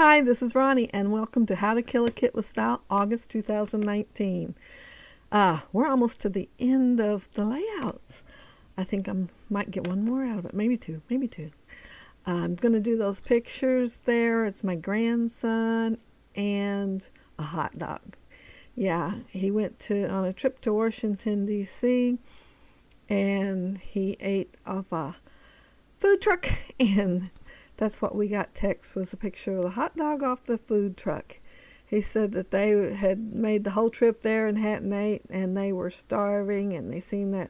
Hi, this is Ronnie, and welcome to How to Kill a Kit with Style, August 2019. We're almost to the end of the layouts. I think I might get one more out of it, maybe two. I'm going to do those pictures there. It's my grandson and a hot dog. Yeah, he went on a trip to Washington, D.C., and he ate off a food truck, and that's what we got text, was a picture of the hot dog off the food truck. He said that they had made the whole trip there and hadn't ate, and they were starving, and they seen that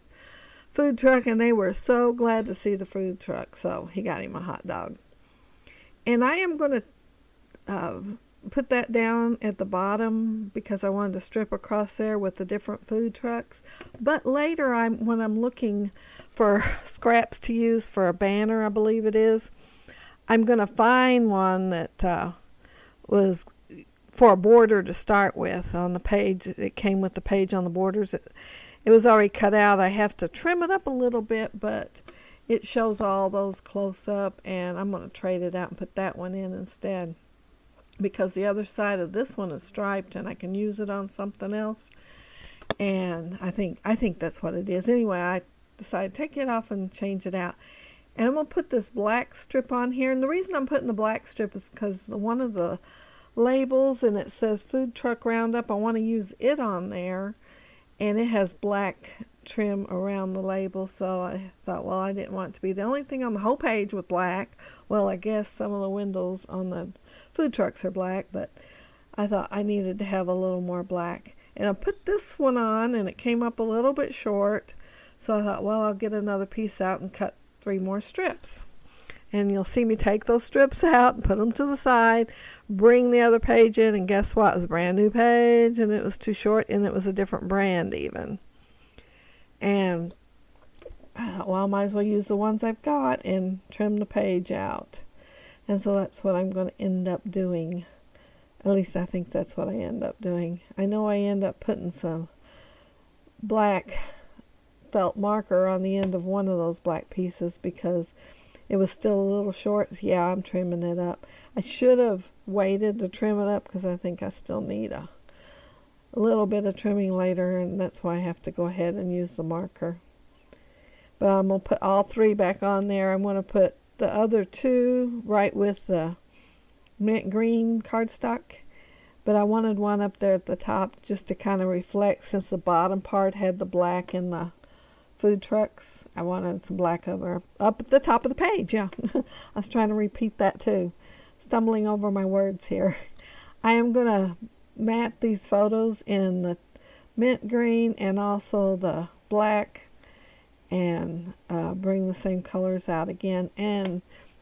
food truck, and they were so glad to see the food truck, so he got him a hot dog. And I am going to put that down at the bottom because I wanted to strip across there with the different food trucks. But later, when I'm looking for scraps to use for a banner, I believe it is, I'm going to find one that was for a border to start with on the page. It came with the page on the borders. It was already cut out. I have to trim it up a little bit, but it shows all those close up, and I'm going to trade it out and put that one in instead, because the other side of this one is striped and I can use it on something else. And I think that's what it is. Anyway, I decided to take it off and change it out. And I'm going to put this black strip on here. And the reason I'm putting the black strip is because one of the labels, and it says Food Truck Roundup, I want to use it on there. And it has black trim around the label. So I thought, well, I didn't want it to be the only thing on the whole page with black. Well, I guess some of the windows on the food trucks are black, but I thought I needed to have a little more black. And I put this one on, and it came up a little bit short. So I thought, well, I'll get another piece out and cut 3 more strips. And you'll see me take those strips out and put them to the side, bring the other page in, and guess what? It was a brand new page, and it was too short, and it was a different brand even. And I thought, well, I might as well use the ones I've got and trim the page out. And so that's what I'm going to end up doing. At least I think that's what I end up doing. I know I end up putting some black felt marker on the end of one of those black pieces because it was still a little short. Yeah, I'm trimming it up. I should have waited to trim it up because I think I still need a little bit of trimming later, and that's why I have to go ahead and use the marker. But I'm going to put all 3 back on there. I'm going to put the other 2 right with the mint green cardstock. But I wanted one up there at the top just to kind of reflect, since the bottom part had the black in the food trucks. I wanted some black up at the top of the page. Yeah, I was trying to repeat that too. Stumbling over my words here. I am going to mat these photos in the mint green and also the black, and bring the same colors out again. And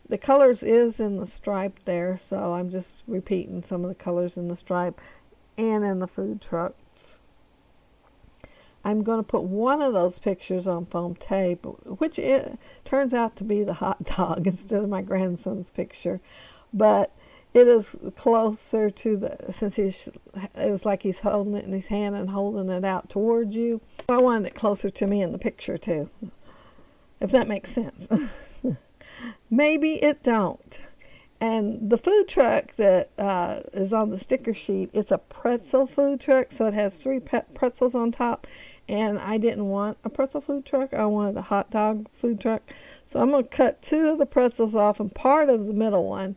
the colors is in the stripe there, so I'm just repeating some of the colors in the stripe and in the food truck. I'm going to put one of those pictures on foam tape, which it turns out to be the hot dog instead of my grandson's picture. But it is closer to since it was like he's holding it in his hand and holding it out towards you. I wanted it closer to me in the picture too, if that makes sense. Maybe it don't. And the food truck that is on the sticker sheet, it's a pretzel food truck, so it has 3 pretzels on top. And I didn't want a pretzel food truck. I wanted a hot dog food truck. So I'm going to cut 2 of the pretzels off and part of the middle one,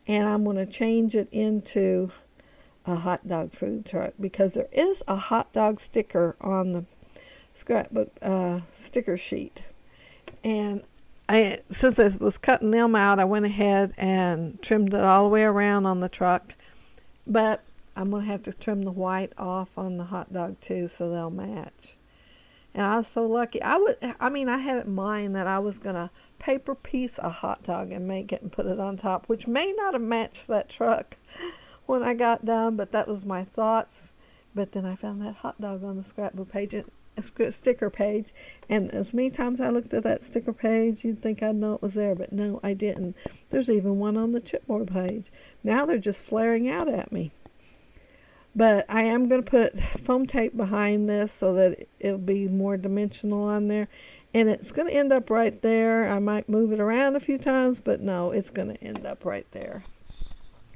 and I'm going to change it into a hot dog food truck, because there is a hot dog sticker on the scrapbook sticker sheet. And since I was cutting them out, I went ahead and trimmed it all the way around on the truck. But I'm going to have to trim the white off on the hot dog too, so they'll match. And I was so lucky. I had it in mind that I was going to paper piece a hot dog and make it and put it on top, which may not have matched that truck when I got done, but that was my thoughts. But then I found that hot dog on the scrapbook page, sticker page, and as many times I looked at that sticker page, you'd think I'd know it was there, but no, I didn't. There's even one on the chipboard page. Now they're just flaring out at me. But I am going to put foam tape behind this so that it'll be more dimensional on there. And it's going to end up right there. I might move it around a few times, but no, it's going to end up right there.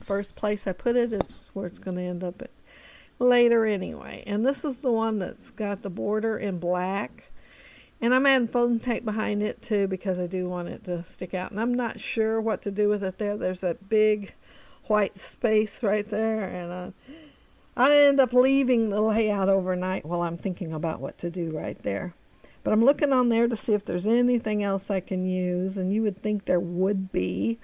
first place I put it is where it's going to end up at later anyway. And this is the one that's got the border in black. And I'm adding foam tape behind it too because I do want it to stick out. And I'm not sure what to do with it there. There's that big white space right there. And I end up leaving the layout overnight while I'm thinking about what to do right there. But I'm looking on there to see if there's anything else I can use. And you would think there would be.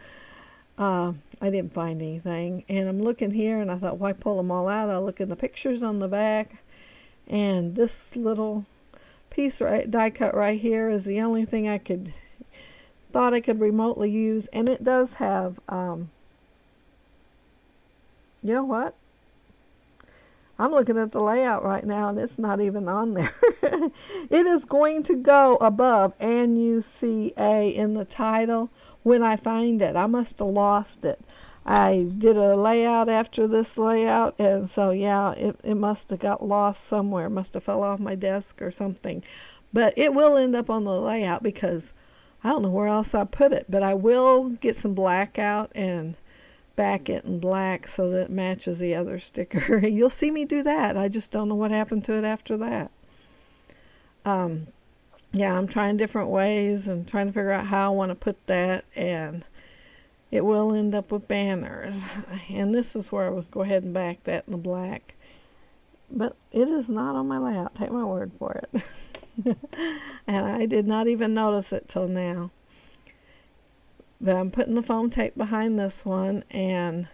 I didn't find anything. And I'm looking here and I thought, why pull them all out? I'll look in the pictures on the back. And this little piece die cut right here is the only thing I thought I could remotely use. And it does have, you know what? I'm looking at the layout right now and it's not even on there. It is going to go above NUCA in the title when I find it. I must have lost it. I did a layout after this layout, and so yeah, it must have got lost somewhere. It must have fell off my desk or something. But it will end up on the layout because I don't know where else I put it. But I will get some black out and back it in black so that it matches the other sticker. You'll see me do that. I just don't know what happened to it after that. Yeah, I'm trying different ways and trying to figure out how I want to put that, and it will end up with banners. And this is where I will go ahead and back that in the black. But it is not on my layout. Take my word for it. And I did not even notice it till now. But I'm putting the foam tape behind this one, and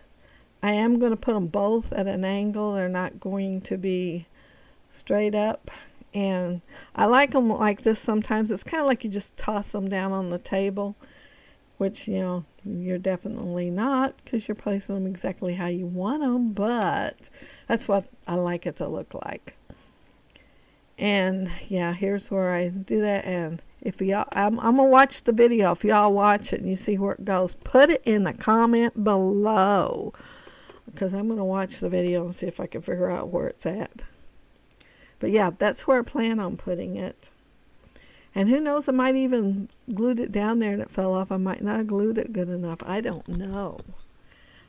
I am going to put them both at an angle. They're not going to be straight up. And I like them like this sometimes. It's kind of like you just toss them down on the table, which, you know, you're definitely not because you're placing them exactly how you want them, but that's what I like it to look like. And yeah, here's where I do that. And if y'all, I'm gonna watch the video. If y'all watch it and you see where it goes, put it in the comment below because I'm gonna watch the video and see if I can figure out where it's at. But yeah, that's where I plan on putting it. And who knows, I might even glued it down there and it fell off. I might not have glued it good enough. I don't know.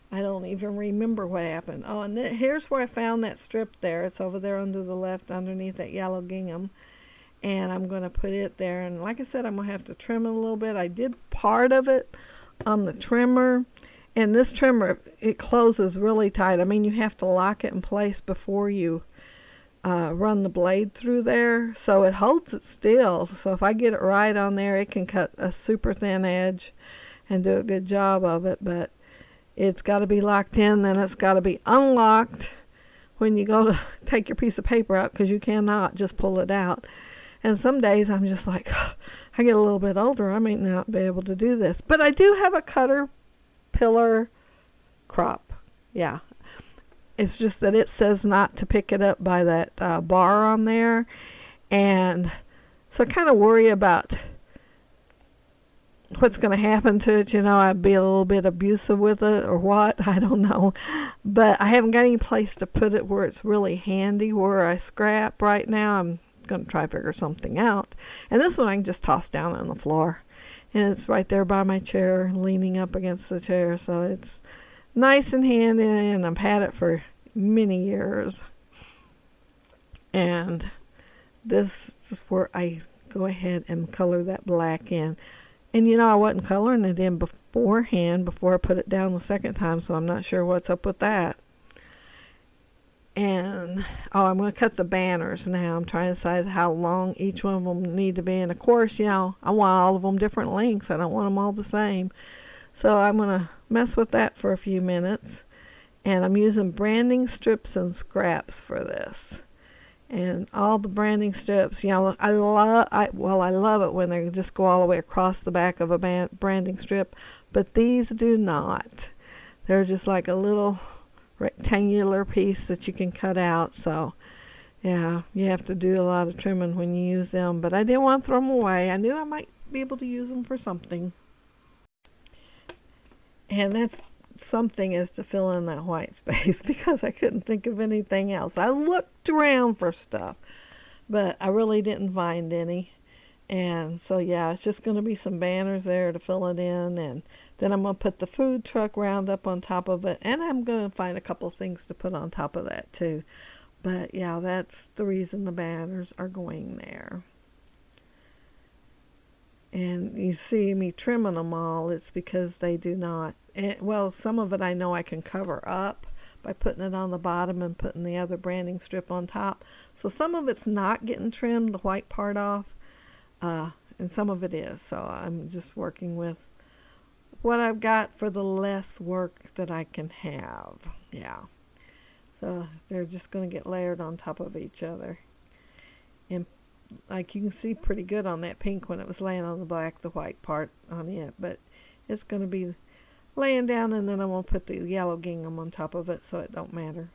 I don't even remember what happened. Oh, and here's where I found that strip there. It's over there under the left, underneath that yellow gingham. And I'm going to put it there. And like I said, I'm going to have to trim it a little bit. I did part of it on the trimmer. And this trimmer, it closes really tight. I mean, you have to lock it in place before you run the blade through there, so it holds it still. So if I get it right on there, it can cut a super thin edge and do a good job of it. But it's got to be locked in, then it's got to be unlocked when you go to take your piece of paper out, because you cannot just pull it out. And some days I'm just like, I get a little bit older, I may not be able to do this. But I do have a cutter pillar crop. Yeah. It's just that it says not to pick it up by that bar on there. And so I kind of worry about what's going to happen to it. You know, I'd be a little bit abusive with it or what. I don't know. But I haven't got any place to put it where it's really handy where I scrap right now. I'm going to try to figure something out. And this one I can just toss down on the floor. And it's right there by my chair, leaning up against the chair. So it's nice and handy, and I've had it for many years. And this is where I go ahead and color that black in. And you know, I wasn't coloring it in beforehand before I put it down the second time, so I'm not sure what's up with that. And I'm going to cut the banners now. I'm trying to decide how long each one of them need to be. And of course, you know, I want all of them different lengths. I don't want them all the same. So I'm going to mess with that for a few minutes. And I'm using branding strips and scraps for this. And all the branding strips, you know, I love it when they just go all the way across the back of a branding strip. But these do not. They're just like a little rectangular piece that you can cut out. So yeah, you have to do a lot of trimming when you use them. But I didn't want to throw them away. I knew I might be able to use them for something. And that's something, is to fill in that white space because I couldn't think of anything else. I looked around for stuff, but I really didn't find any. And so yeah, it's just going to be some banners there to fill it in, and Then I'm going to put the food truck roundup on top of it, and I'm going to find a couple things to put on top of that too. But yeah, that's the reason the banners are going there. And you see me trimming them all, it's because they do not, well, some of it I know I can cover up by putting it on the bottom and putting the other branding strip on top. So some of it's not getting trimmed, the white part off, and some of it is. So I'm just working with what I've got for the less work that I can have. Yeah. So they're just going to get layered on top of each other. And like you can see pretty good on that pink when it was laying on the black, the white part on it. But it's going to be laying down, and then I'm going to put the yellow gingham on top of it so it don't matter.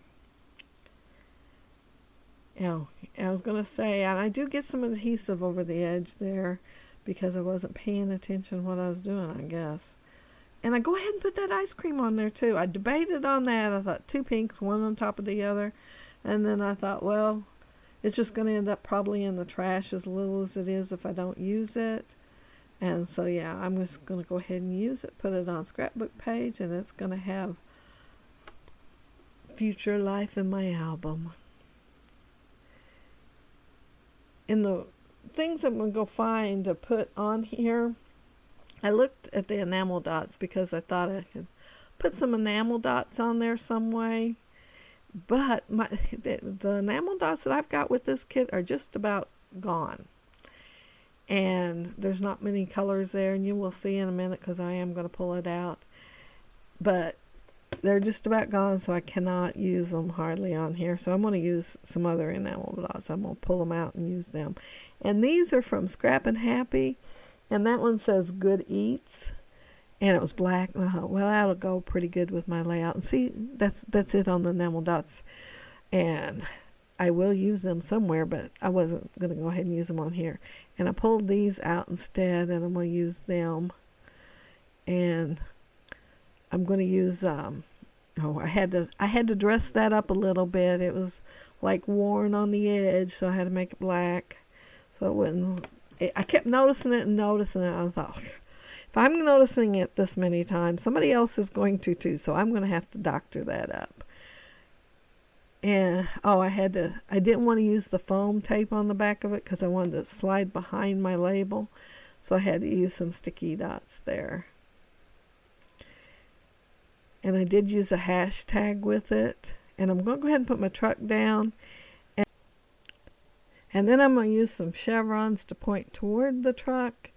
You know, I was going to say, and I do get some adhesive over the edge there because I wasn't paying attention what I was doing, I guess. And I go ahead and put that ice cream on there too. I debated on that. I thought 2 pinks, one on top of the other. And then I thought, well, it's just going to end up probably in the trash as little as it is if I don't use it. And so yeah, I'm just going to go ahead and use it, put it on Scrapbook page, and it's going to have future life in my album. In the things I'm going to go find to put on here, I looked at the enamel dots because I thought I could put some enamel dots on there some way. But the enamel dots that I've got with this kit are just about gone. And there's not many colors there, and you will see in a minute because I am going to pull it out. But they're just about gone, so I cannot use them hardly on here. So I'm going to use some other enamel dots. I'm going to pull them out and use them. And these are from Scrap and Happy. And that one says Good Eats, and it was black. Well, that'll go pretty good with my layout. And see, that's it on the enamel dots. And I will use them somewhere, but I wasn't going to go ahead and use them on here. And I pulled these out instead, and I'm going to use them. And I'm going to use, I had to dress that up a little bit. It was like worn on the edge, so I had to make it black so it wouldn't. I kept noticing it. I thought, if I'm noticing it this many times, somebody else is going to too, so I'm going to have to doctor that up. And, I didn't want to use the foam tape on the back of it because I wanted to slide behind my label, so I had to use some sticky dots there. And I did use a hashtag with it, and I'm going to go ahead and put my truck down. And then I'm going to use some chevrons to point toward the truck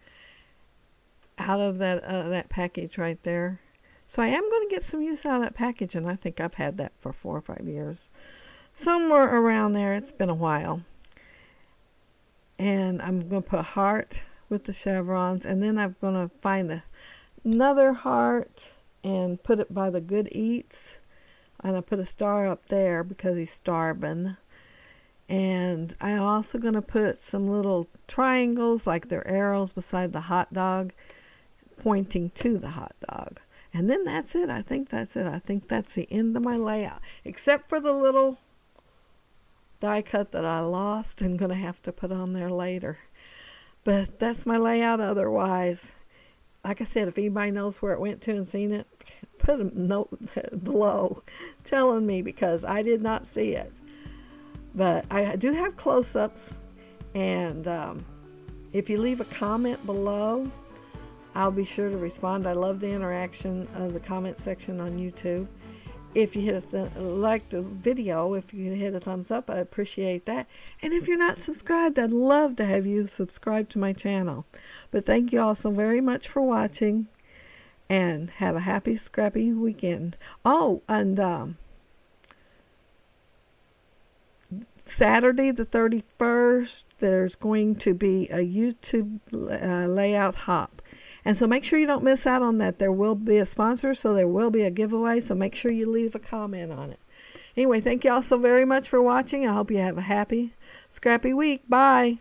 out of that package right there. So I am going to get some use out of that package, and I think I've had that for 4 or 5 years. Somewhere around there. It's been a while. And I'm going to put a heart with the chevrons, and then I'm going to find another heart and put it by the Good Eats. And I put a star up there because he's starving. And I'm also going to put some little triangles like they're arrows beside the hot dog pointing to the hot dog. And then that's it. I think that's it. I think that's the end of my layout. Except for the little die cut that I lost and going to have to put on there later. But that's my layout otherwise. Like I said, if anybody knows where it went to and seen it, put a note below telling me because I did not see it. But I do have close-ups, and if you leave a comment below, I'll be sure to respond. I love the interaction of the comment section on YouTube. If you like the video, if you hit a thumbs up, I appreciate that. And if you're not subscribed, I'd love to have you subscribe to my channel. But thank you all so very much for watching, and have a happy, scrappy weekend. Oh, and Saturday the 31st, there's going to be a YouTube layout hop. And so make sure you don't miss out on that. There will be a sponsor, so there will be a giveaway, so make sure you leave a comment on it. Anyway, thank you all so very much for watching. I hope you have a happy, scrappy week. Bye.